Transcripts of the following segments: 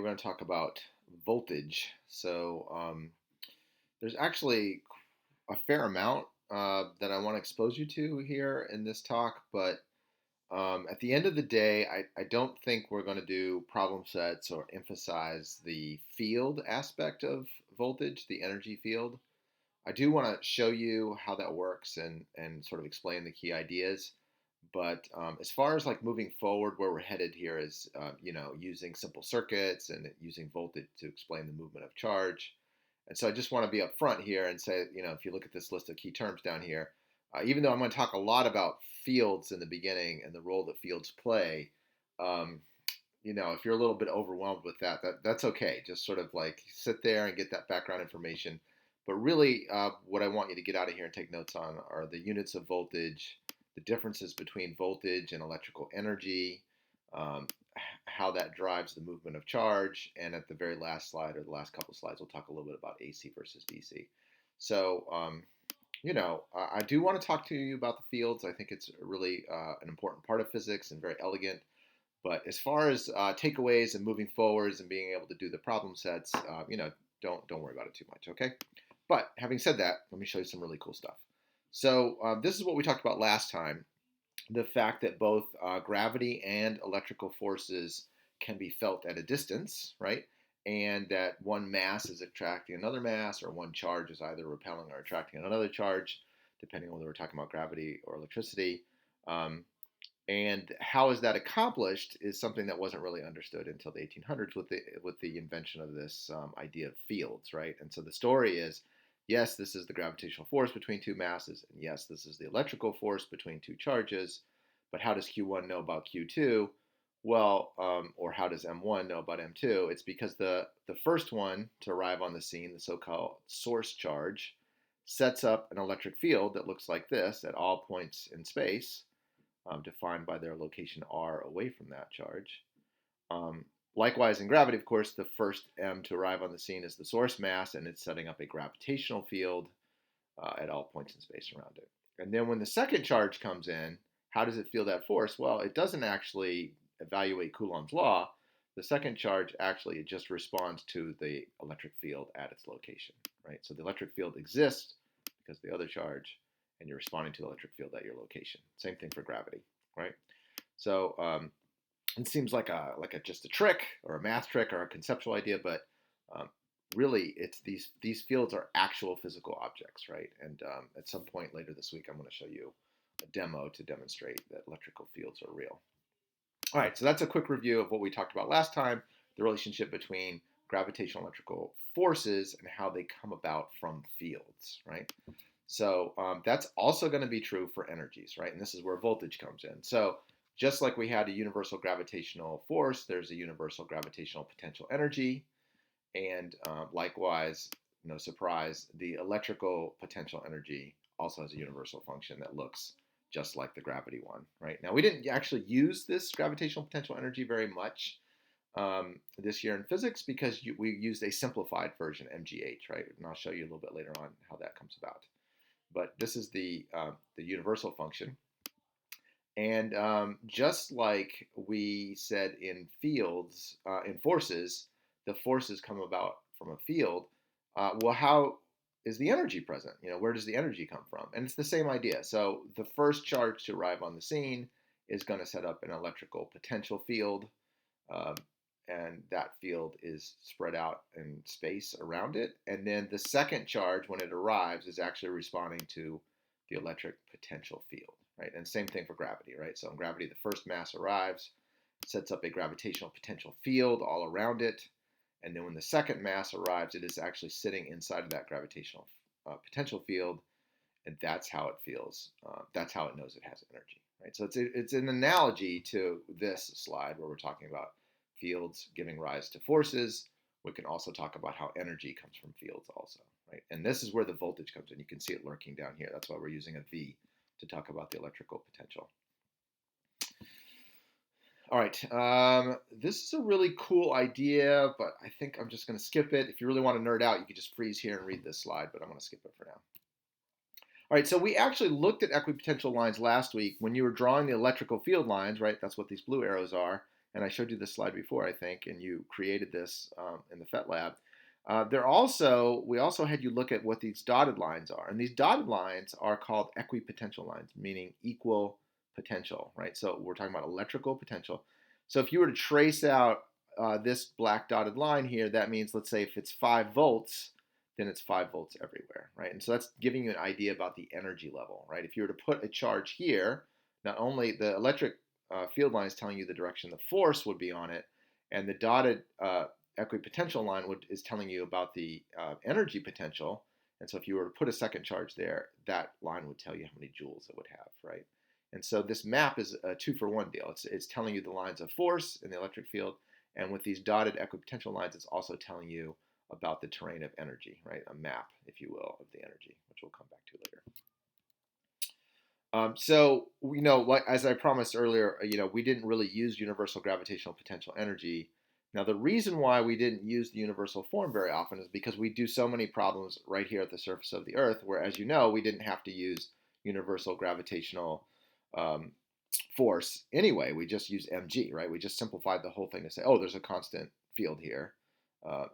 We're going to talk about voltage. There's actually a fair amount that I want to expose you to here in this talk, but at the end of the day, I don't think we're going to do problem sets or emphasize the field aspect of voltage, the energy field. I do want to show you how that works and sort of explain the key ideas. But as far as like moving forward, where we're headed here is, using simple circuits and using voltage to explain the movement of charge. And so I just want to be upfront here and say, if you look at this list of key terms down here, even though I'm going to talk a lot about fields in the beginning and the role that fields play, um, if you're a little bit overwhelmed with that's okay. Just sort of like sit there and get that background information. But really, what I want you to get out of here and take notes on are the units of voltage, the differences between voltage and electrical energy, um, how that drives the movement of charge, and at the very last slide or the last couple slides, we'll talk a little bit about AC versus DC. So, I do want to talk to you about the fields. I think it's really an important part of physics and very elegant. But as far as takeaways and moving forwards and being able to do the problem sets, don't worry about it too much, okay? But having said that, let me show you some really cool stuff. So this is what we talked about last time, the fact that both gravity and electrical forces can be felt at a distance, right? And that one mass is attracting another mass, or one charge is either repelling or attracting another charge, depending on whether we're talking about gravity or electricity. Um, and how is that accomplished is something that wasn't really understood until the 1800s with the invention of this idea of fields, right? And so the story is, yes, this is the gravitational force between two masses, and yes, this is the electrical force between two charges. But how does Q1 know about Q2? Well, or how does M1 know about M2? It's because the first one to arrive on the scene, the so-called source charge, sets up an electric field that looks like this at all points in space, defined by their location r away from that charge. Likewise, in gravity, of course, the first m to arrive on the scene is the source mass, and it's setting up a gravitational field at all points in space around it. And then when the second charge comes in, how does it feel that force? Well, it doesn't actually evaluate Coulomb's law. The second charge actually just responds to the electric field at its location, right? So the electric field exists because of the other charge, and you're responding to the electric field at your location. Same thing for gravity, right? So it seems like just a trick or a math trick or a conceptual idea, but um, really, it's these fields are actual physical objects, right? And at some point later this week, I'm going to show you a demo to demonstrate that electrical fields are real. All right, so that's a quick review of what we talked about last time, the relationship between gravitational electrical forces and how they come about from fields, right? So that's also going to be true for energies, right? And this is where voltage comes in. So just like we had a universal gravitational force, there's a universal gravitational potential energy. And likewise, no surprise, the electrical potential energy also has a universal function that looks just like the gravity one, right? Now, we didn't actually use this gravitational potential energy very much this year in physics because we used a simplified version, MGH, right? And I'll show you a little bit later on how that comes about. But this is the universal function. And just like we said in fields, in forces, the forces come about from a field. Well, how is the energy present? Where does the energy come from? And it's the same idea. So the first charge to arrive on the scene is going to set up an electrical potential field, uh, and that field is spread out in space around it. And then the second charge, when it arrives, is actually responding to the electric potential field, right? And same thing for gravity, right? So in gravity, the first mass arrives, sets up a gravitational potential field all around it. And then when the second mass arrives, it is actually sitting inside of that gravitational potential field, and that's how it feels. That's how it knows it has energy, right? So it's an analogy to this slide where we're talking about fields giving rise to forces. We can also talk about how energy comes from fields also, right? And this is where the voltage comes in. You can see it lurking down here. That's why we're using a V to talk about the electrical potential. All right, this is a really cool idea, but I think I'm just going to skip it. If you really want to nerd out, you can just freeze here and read this slide, but I'm going to skip it for now. All right, so we actually looked at equipotential lines last week when you were drawing the electrical field lines, right? That's what these blue arrows are. and I showed you this slide before, I think, and you created this in the PhET lab. We also had you look at what these dotted lines are, and these dotted lines are called equipotential lines, meaning equal potential, right? So we're talking about electrical potential. So if you were to trace out this black dotted line here, that means, let's say, if it's 5 volts, then it's 5 volts everywhere, right? And so that's giving you an idea about the energy level, right? If you were to put a charge here, not only the electric field line is telling you the direction the force would be on it, and the dotted equipotential line is telling you about the energy potential. And so if you were to put a second charge there, that line would tell you how many joules it would have, right? And so this map is a 2-for-1 deal. It's telling you the lines of force in the electric field, and with these dotted equipotential lines, it's also telling you about the terrain of energy, right? A map, if you will, of the energy, which we'll come back to later. So we know, like as I promised earlier, we didn't really use universal gravitational potential energy. Now, the reason why we didn't use the universal form very often is because we do so many problems right here at the surface of the Earth, where, as you know, we didn't have to use universal gravitational um, force anyway. We just use mg, right? We just simplified the whole thing to say, oh, there's a constant field here.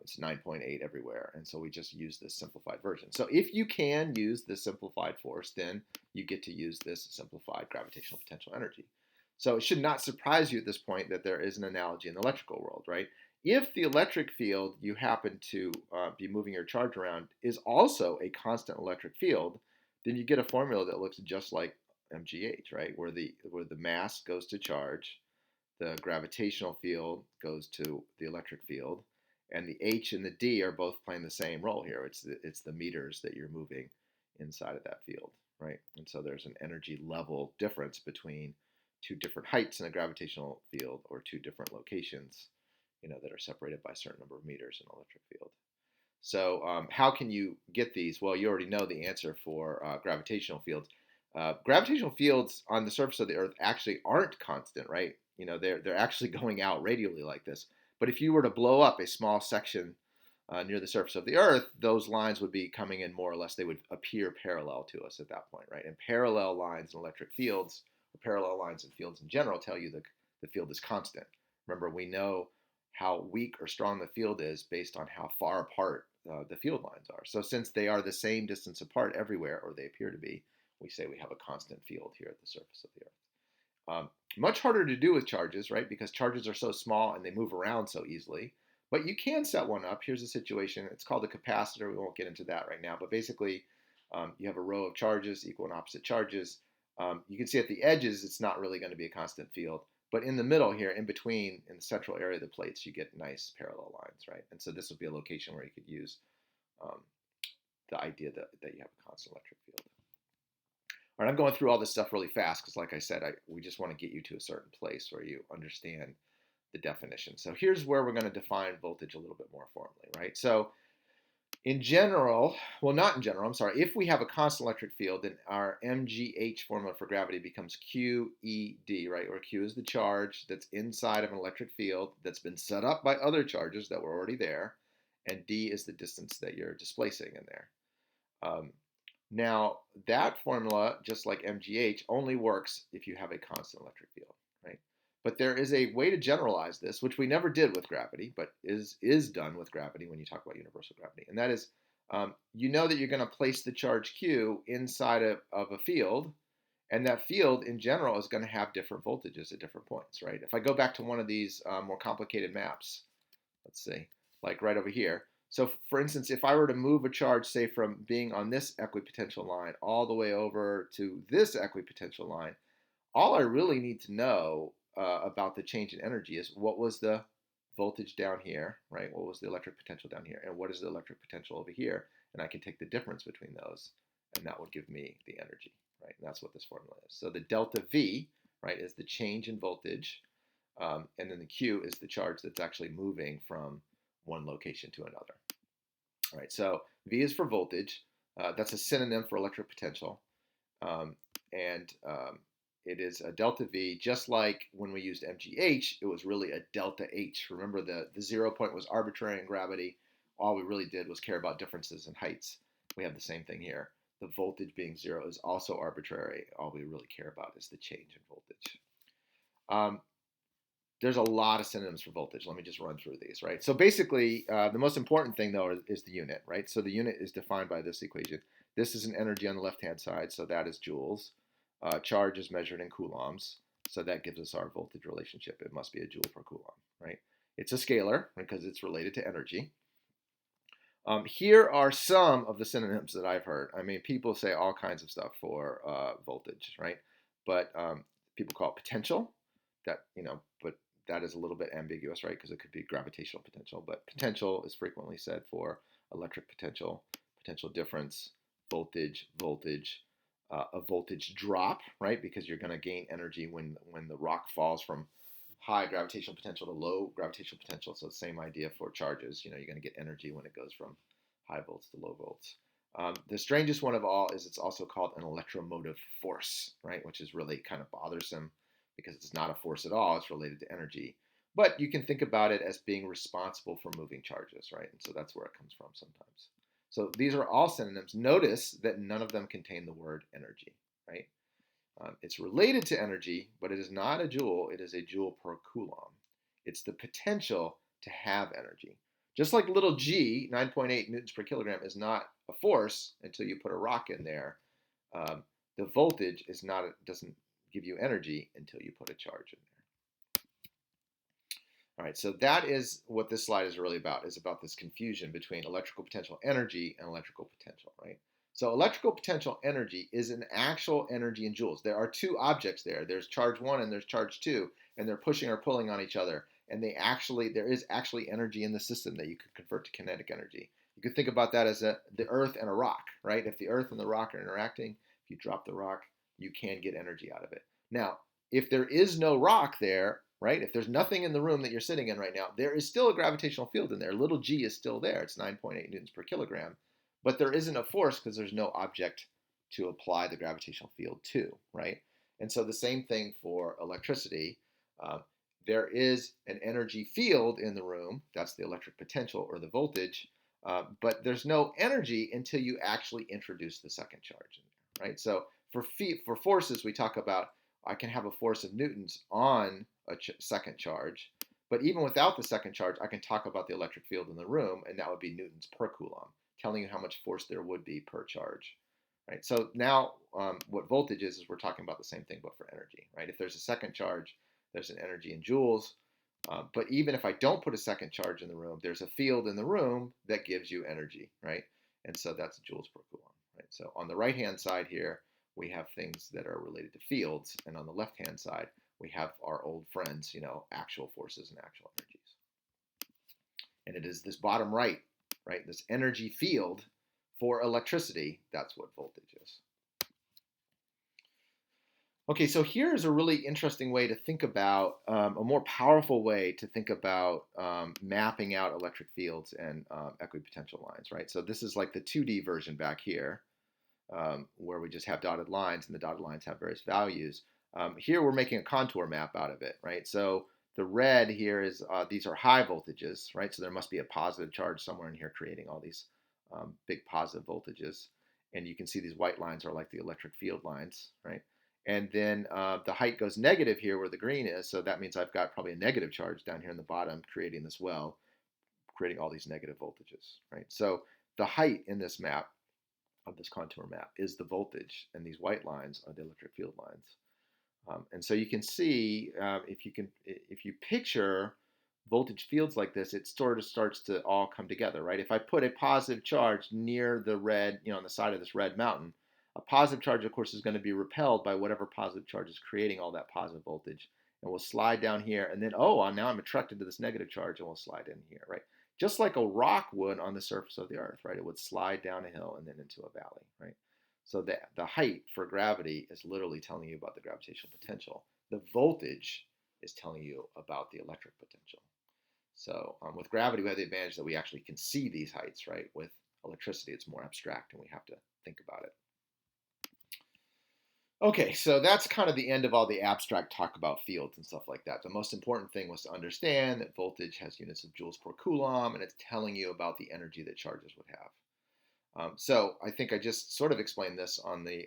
It's 9.8 everywhere, and so we just use this simplified version. So if you can use this simplified force, then you get to use this simplified gravitational potential energy. So it should not surprise you at this point that there is an analogy in the electrical world, right? If the electric field you happen to be moving your charge around is also a constant electric field, then you get a formula that looks just like MGH, right? Where the mass goes to charge, the gravitational field goes to the electric field, and the H and the D are both playing the same role here. It's the meters that you're moving inside of that field, right? And so there's an energy level difference between two different heights in a gravitational field or two different locations, that are separated by a certain number of meters in an electric field. So how can you get these? Well, you already know the answer for gravitational fields. Gravitational fields on the surface of the Earth actually aren't constant, right? They're actually going out radially like this. But if you were to blow up a small section near the surface of the Earth, those lines would be coming in more or less. They would appear parallel to us at that point, right? And parallel lines in electric fields, or parallel lines in fields in general, tell you the field is constant. Remember, we know how weak or strong the field is based on how far apart the field lines are. So since they are the same distance apart everywhere, or they appear to be, we say we have a constant field here at the surface of the Earth. Much harder to do with charges, right? Because charges are so small and they move around so easily. But you can set one up. Here's a situation. It's called a capacitor. We won't get into that right now. But basically, you have a row of charges, equal and opposite charges. You can see at the edges, it's not really going to be a constant field. But in the middle here, in between, in the central area of the plates, you get nice parallel lines, right? And so this would be a location where you could use the idea that you have a constant electric field. All right, I'm going through all this stuff really fast because, like I said, we just want to get you to a certain place where you understand the definition. So here's where we're going to define voltage a little bit more formally, right? So in general, well, not in general, I'm sorry. If we have a constant electric field, then our MGH formula for gravity becomes QED, right? Where Q is the charge that's inside of an electric field that's been set up by other charges that were already there, and D is the distance that you're displacing in there. Now, that formula, just like MGH, only works if you have a constant electric field, right? But there is a way to generalize this, which we never did with gravity, but is done with gravity when you talk about universal gravity. And that is, you know that you're going to place the charge Q inside of a field, and that field in general is going to have different voltages at different points, right? If I go back to one of these more complicated maps, let's see, like right over here. So for instance, if I were to move a charge, say from being on this equipotential line all the way over to this equipotential line, all I really need to know about the change in energy is what was the voltage down here, right? What was the electric potential down here? And what is the electric potential over here? And I can take the difference between those, and that will give me the energy, right? And that's what this formula is. So the delta V, right, is the change in voltage, and then the Q is the charge that's actually moving from one location to another. All right, so V is for voltage. That's a synonym for electric potential. And it is a delta V, just like when we used MGH, it was really a delta H. Remember, the 0 point was arbitrary in gravity. All we really did was care about differences in heights. We have the same thing here. The voltage being 0 is also arbitrary. All we really care about is the change in voltage. there's a lot of synonyms for voltage. Let me just run through these, right? So basically, the most important thing, though, is the unit, right? So the unit is defined by this equation. This is an energy on the left-hand side, so that is joules. Charge is measured in coulombs, so that gives us our voltage relationship. It must be a joule per coulomb, right? It's a scalar because it's related to energy. Here are some of the synonyms that I've heard. I mean, people say all kinds of stuff for voltage, right? But people call it potential. That but that is a little bit ambiguous, right? Because it could be gravitational potential. But potential is frequently said for electric potential, potential difference, voltage, a voltage drop, right? Because you're going to gain energy when the rock falls from high gravitational potential to low gravitational potential. So same idea for charges. You're going to get energy when it goes from high volts to low volts. The strangest one of all is it's also called an electromotive force, right? Which is really kind of bothersome because it's not a force at all. It's related to energy. But you can think about it as being responsible for moving charges, right? And so that's where it comes from sometimes. So these are all synonyms. Notice that none of them contain the word energy, right? It's related to energy, but it is not a joule. It is a joule per coulomb. It's the potential to have energy. Just like little g, 9.8 newtons per kilogram, is not a force until you put a rock in there. The voltage doesn't give you energy until you put a charge in there. All right, so that is what this slide is really about, is about this confusion between electrical potential energy and electrical potential, right? So electrical potential energy is an actual energy in joules. There are two objects there. There's charge 1 and there's charge 2, and they're pushing or pulling on each other. And there is actually energy in the system that you could convert to kinetic energy. You could think about that as the earth and a rock, right? If the earth and the rock are interacting, if you drop the rock, you can get energy out of it. Now, if there is no rock there, right? If there's nothing in the room that you're sitting in right now, there is still a gravitational field in there. Little g is still there. It's 9.8 newtons per kilogram. But there isn't a force because there's no object to apply the gravitational field to, right? And so the same thing for electricity. There is an energy field in the room. That's the electric potential or the voltage. But there's no energy until you actually introduce the second charge in there, right? So for forces, we talk about I can have a force of newtons on a second charge. But even without the second charge, I can talk about the electric field in the room, and that would be newtons per coulomb, telling you how much force there would be per charge, right? So now what voltage is we're talking about the same thing, but for energy, right? If there's a second charge, there's an energy in joules. But even if I don't put a second charge in the room, there's a field in the room that gives you energy, right? And so that's joules per coulomb, right? So on the right-hand side here, we have things that are related to fields. And on the left-hand side, we have our old friends, actual forces and actual energies. And it is this bottom right, this energy field for electricity. That's what voltage is. Okay, so here's a really interesting way to think about, a more powerful way to think about mapping out electric fields and equipotential lines, right? So this is like the 2D version back here, where we just have dotted lines, and the dotted lines have various values. Here we're making a contour map out of it, right? So the red here is, these are high voltages, right? So there must be a positive charge somewhere in here creating all these big positive voltages. And you can see these white lines are like the electric field lines, right? And then the height goes negative here where the green is. So that means I've got probably a negative charge down here in the bottom creating this well, creating all these negative voltages, right? So the height in this map, of this contour map, is the voltage, and these white lines are the electric field lines. And so you can see, if you picture voltage fields like this, it sort of starts to all come together, right? If I put a positive charge near the red, on the side of this red mountain, a positive charge, of course, is going to be repelled by whatever positive charge is creating all that positive voltage, and will slide down here, and then, now I'm attracted to this negative charge, and will slide in here, right? Just like a rock would on the surface of the earth, right? It would slide down a hill and then into a valley, right? So the height for gravity is literally telling you about the gravitational potential. The voltage is telling you about the electric potential. So with gravity, we have the advantage that we actually can see these heights, right? With electricity, it's more abstract, and we have to think about it. Okay, so that's kind of the end of all the abstract talk about fields and stuff like that. The most important thing was to understand that voltage has units of joules per coulomb, and it's telling you about the energy that charges would have. So I think I just sort of explained this on the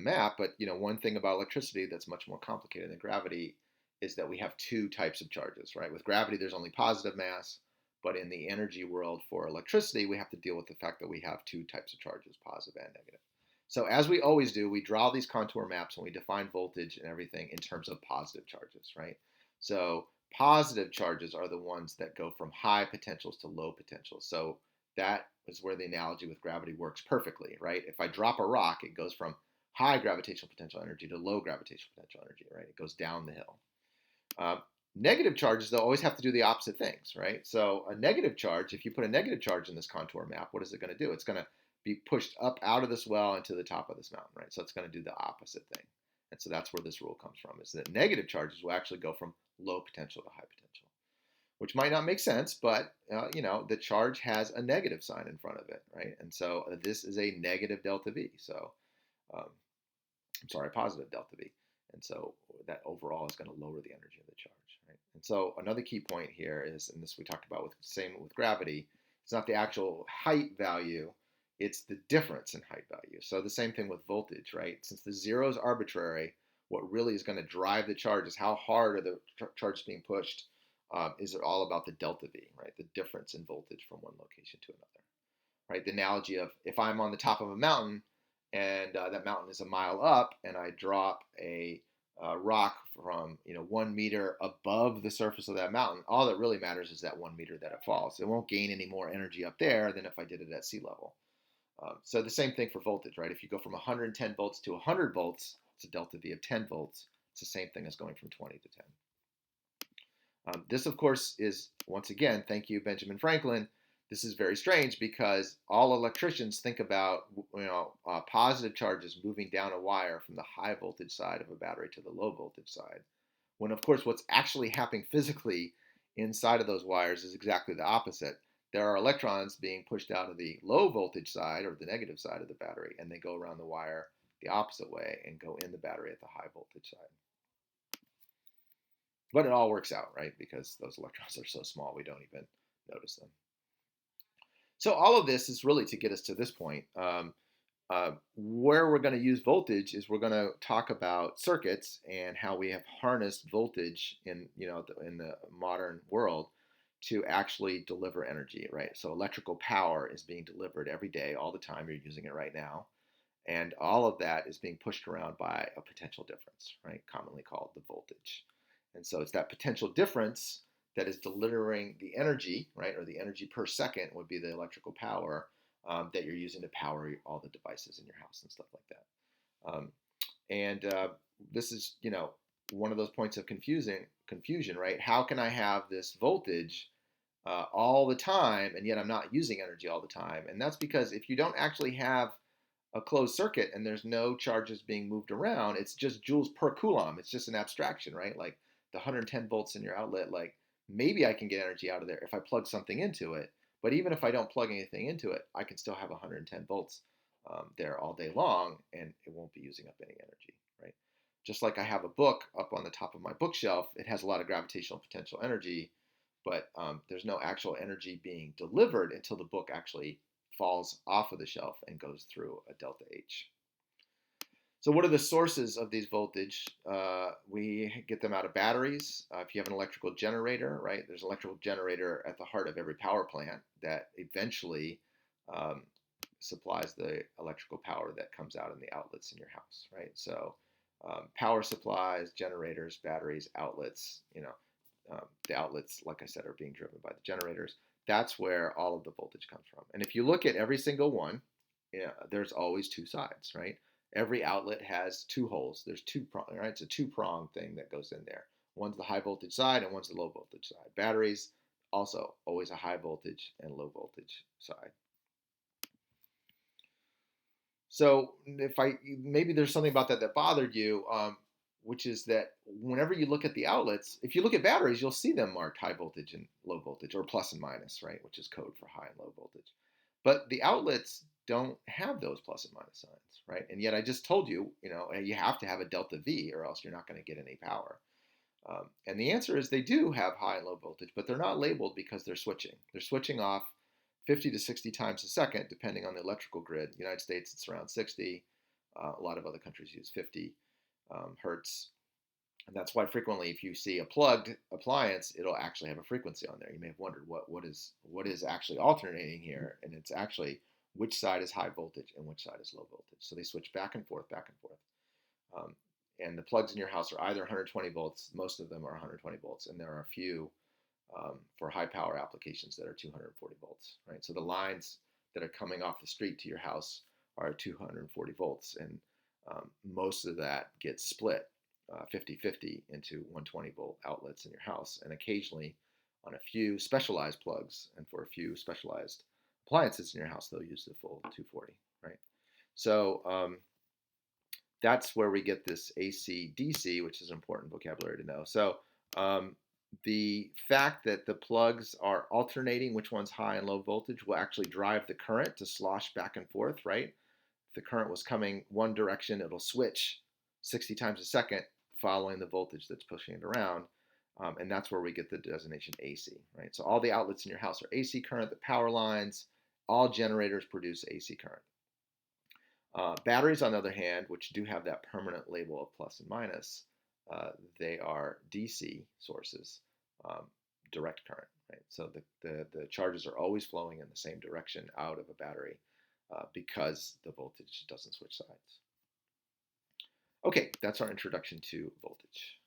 map, but one thing about electricity that's much more complicated than gravity is that we have two types of charges, right? With gravity, there's only positive mass, but in the energy world for electricity, we have to deal with the fact that we have two types of charges, positive and negative. So as we always do, we draw these contour maps and we define voltage and everything in terms of positive charges, right? So positive charges are the ones that go from high potentials to low potentials. So that is where the analogy with gravity works perfectly, right? If I drop a rock, it goes from high gravitational potential energy to low gravitational potential energy, right? It goes down the hill. Uh, Negative charges, they'll always have to do the opposite things, right? So a negative charge, if you put a negative charge in this contour map, what is it going to do? It's going to be pushed up out of this well into the top of this mountain, right? So it's going to do the opposite thing. And so that's where this rule comes from, is that negative charges will actually go from low potential to high potential, which might not make sense, but the charge has a negative sign in front of it, right? And so this is a negative delta V. So um, positive delta V. And so that overall is going to lower the energy of the charge, right? And so another key point here is, and this we talked about with gravity, it's not the actual height value, it's the difference in height value. So the same thing with voltage, right? Since the zero is arbitrary, what really is going to drive the charge is how hard are the charges being pushed. Is it all about the delta V, right? The difference in voltage from one location to another, right? The analogy of if I'm on the top of a mountain and that mountain is a mile up, and I drop a rock from 1 meter above the surface of that mountain, all that really matters is that 1 meter that it falls. It won't gain any more energy up there than if I did it at sea level. So the same thing for voltage, right? If you go from 110 volts to 100 volts, it's a delta V of 10 volts. It's the same thing as going from 20 to 10. This, of course, is, once again, thank you, Benjamin Franklin. This is very strange because all electricians think about positive charges moving down a wire from the high voltage side of a battery to the low voltage side, when of course what's actually happening physically inside of those wires is exactly the opposite. There are electrons being pushed out of the low voltage side or the negative side of the battery, and they go around the wire the opposite way and go in the battery at the high voltage side. But it all works out, right? Because those electrons are so small, we don't even notice them. So all of this is really to get us to this point. Where we're going to use voltage is we're going to talk about circuits and how we have harnessed voltage in the modern world to actually deliver energy, right? So electrical power is being delivered every day, all the time. You're using it right now. And all of that is being pushed around by a potential difference, right? Commonly called the voltage. And so it's that potential difference that is delivering the energy, right? Or the energy per second would be the electrical power that you're using to power all the devices in your house and stuff like that. This is, one of those points of confusion, right? How can I have this voltage all the time and yet I'm not using energy all the time? And that's because if you don't actually have a closed circuit and there's no charges being moved around, it's just joules per coulomb. It's just an abstraction, right? Like the 110 volts in your outlet, like maybe I can get energy out of there if I plug something into it. But even if I don't plug anything into it, I can still have 110 volts there all day long, and it won't be using up any energy, right? Just like I have a book up on the top of my bookshelf, it has a lot of gravitational potential energy, but there's no actual energy being delivered until the book actually falls off of the shelf and goes through a delta H. So what are the sources of these voltage? We get them out of batteries. If you have an electrical generator, right, there's an electrical generator at the heart of every power plant that eventually supplies the electrical power that comes out in the outlets in your house, right? So power supplies, generators, batteries, outlets, the outlets, like I said, are being driven by the generators. That's where all of the voltage comes from. And if you look at every single one, there's always two sides, right? Every outlet has two holes. There's two prong, right? It's a two-prong thing that goes in there. One's the high voltage side and one's the low voltage side. Batteries, also always a high voltage and low voltage side. So maybe there's something about that bothered you, which is that whenever you look at the outlets, if you look at batteries, you'll see them marked high voltage and low voltage, or plus and minus, right? Which is code for high and low voltage. But the outlets don't have those plus and minus signs, right? And yet I just told you, you have to have a delta V or else you're not going to get any power. And the answer is they do have high and low voltage, but they're not labeled because they're switching. They're switching off 50 to 60 times a second, depending on the electrical grid. United States, it's around 60. A lot of other countries use 50 hertz. And that's why frequently, if you see a plugged appliance, it'll actually have a frequency on there. You may have wondered what is actually alternating here, and it's actually which side is high voltage and which side is low voltage. So they switch back and forth, back and forth. Um, and the plugs in your house are either 120 volts. Most of them are 120 volts, and there are a few for high power applications that are 240 volts. Right. So the lines that are coming off the street to your house are 240 volts, and most of that gets split 50-50 into 120 volt outlets in your house, and occasionally on a few specialized plugs and for a few specialized appliances in your house, they'll use the full 240, right? So that's where we get this AC DC, which is important vocabulary to know. So the fact that the plugs are alternating which one's high and low voltage will actually drive the current to slosh back and forth, right? If the current was coming one direction, it'll switch 60 times a second following the voltage that's pushing it around. And that's where we get the designation AC, right? So all the outlets in your house are AC current, the power lines, all generators produce AC current. Batteries, on the other hand, which do have that permanent label of plus and minus, they are DC sources, direct current, right? So the charges are always flowing in the same direction out of a battery because the voltage doesn't switch sides. Okay, that's our introduction to voltage.